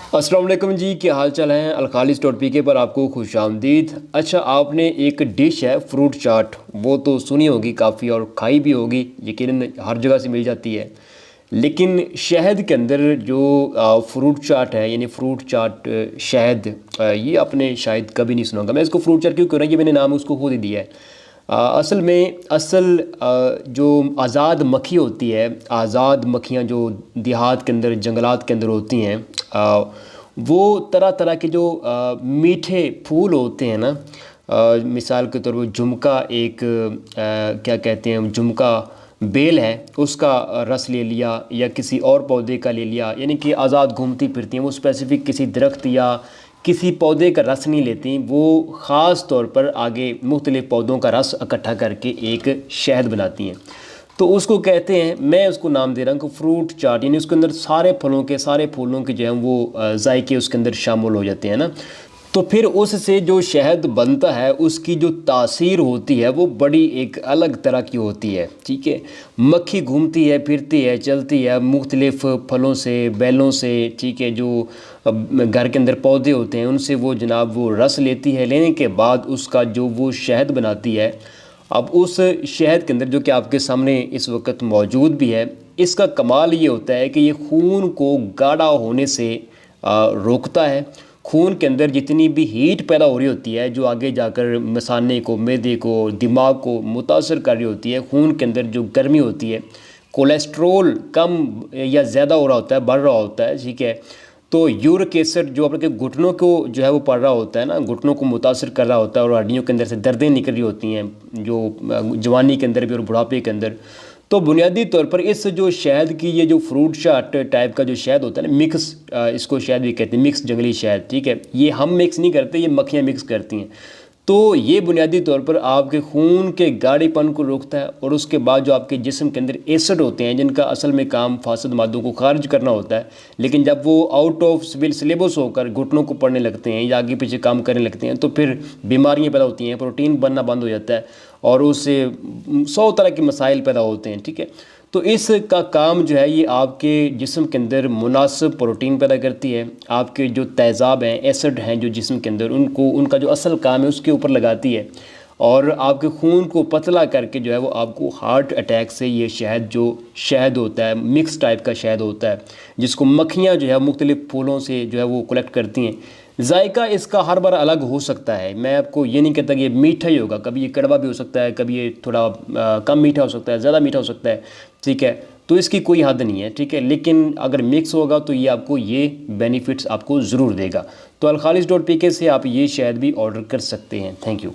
अस्सलाम वालेकुम जी, क्या हाल चाल हैं। अलखालिस डॉट पी के पर आपको खुशामदीद। अच्छा, आपने एक डिश है फ्रूट चाट, वो तो सुनी होगी काफ़ी और खाई भी होगी, यकीनन हर जगह से मिल जाती है। लेकिन शहद के अंदर जो फ्रूट चाट है, यानी फ्रूट चाट शहद, ये आपने शायद कभी नहीं सुना होगा। मैं इसको फ्रूट चाट क्यों कर रहा हूँ, ये मैंने नाम उसको खुद ही दिया है। असल में जो आज़ाद मक्खी होती है, आज़ाद मक्खियाँ जो देहात के अंदर जंगलात के अंदर होती हैं, वो तरह तरह के जो मीठे फूल होते हैं ना, मिसाल के तौर पर झुमका एक क्या कहते हैं, झुमका बेल है, उसका रस ले लिया या किसी और पौधे का ले लिया, यानी कि आज़ाद घूमती फिरती हैं। वो स्पेसिफ़िक किसी दरख्त या किसी पौधे का रस नहीं लेती, वो ख़ास तौर पर आगे मुख्तलिफ़ पौधों का रस इकट्ठा करके एक शहद बनाती हैं। तो उसको कहते हैं, मैं उसको नाम दे रहा हूँ कि फ्रूट चाट, यानी उसके अंदर सारे फलों के सारे फूलों के जो हैं वो जायके उसके अंदर शामिल हो जाते हैं ना। तो फिर उससे जो शहद बनता है उसकी जो तासीर होती है वो बड़ी एक अलग तरह की होती है। ठीक है, मक्खी घूमती है, फिरती है, चलती है मुख्तलिफ़ फलों से, बेलों से, ठीक है, जो घर के अंदर पौधे होते हैं उनसे वो जनाब वो रस लेती है। लेने के बाद उसका जो वो शहद बनाती है, अब उस शहद के अंदर जो कि आपके सामने इस वक्त मौजूद भी है, इसका कमाल ये होता है कि ये खून को गाढ़ा होने से रोकता है। खून के अंदर जितनी भी हीट पैदा हो रही होती है, जो आगे जाकर मसाने को, मैदे को, दिमाग को मुतासर कर रही होती है, खून के अंदर जो गर्मी होती है, कोलेस्ट्रोल कम या ज़्यादा हो रहा होता है, बढ़ रहा होता है, ठीक है, तो यूरिक एसिड जो आपके घुटनों को जो है वो पड़ रहा होता है ना, घुटनों को मुतासर कर रहा होता है और हड्डियों के अंदर से दर्दें निकल रही होती हैं, जो जवानी के अंदर भी और बुढ़ापे के अंदर। तो बुनियादी तौर पर इस जो शहद की ये जो फ्रूट चाट टाइप का जो शहद होता है ना, मिक्स, इसको शहद भी कहते हैं, मिक्स जंगली शहद, ठीक है, ये हम मिक्स नहीं करते, ये मक्खियाँ मिक्स करती हैं। तो ये बुनियादी तौर पर आपके खून के गाढ़ेपन को रोकता है और उसके बाद जो आपके जिस्म के अंदर एसिड होते हैं, जिनका असल में काम फासद मादों को खारिज करना होता है, लेकिन जब वो आउट ऑफ सिविल सिलेबस होकर घुटनों को पड़ने लगते हैं या आगे पीछे काम करने लगते हैं, तो फिर बीमारियां पैदा होती हैं, प्रोटीन बनना बंद हो जाता है और उससे 100 तरह के मसाइल पैदा होते हैं। ठीक है, तो इसका काम जो है ये आपके जिस्म के अंदर मुनासिब प्रोटीन पैदा करती है। आपके जो तेज़ाब हैं, एसिड हैं जो जिस्म के अंदर, उनको उनका जो असल काम है उसके ऊपर लगाती है और आपके खून को पतला करके जो है वो आपको हार्ट अटैक से, ये शहद जो शहद होता है, मिक्स टाइप का शहद होता है, जिसको मक्खियाँ जो है मुख्तलिफ़ फूलों से जो है वो कलेक्ट करती हैं। जायका इसका हर बार अलग हो सकता है, मैं आपको ये नहीं कहता कि ये मीठा ही होगा, कभी ये कड़वा भी हो सकता है, कभी ये थोड़ा कम मीठा हो सकता है, ज़्यादा मीठा हो सकता है। ठीक है, तो इसकी कोई हद नहीं है। ठीक है, लेकिन अगर मिक्स होगा तो ये आपको ये बेनिफिट्स आपको ज़रूर देगा। तो अलखालिस डॉट पी के से आप ये शहद भी ऑर्डर कर सकते हैं। Thank you.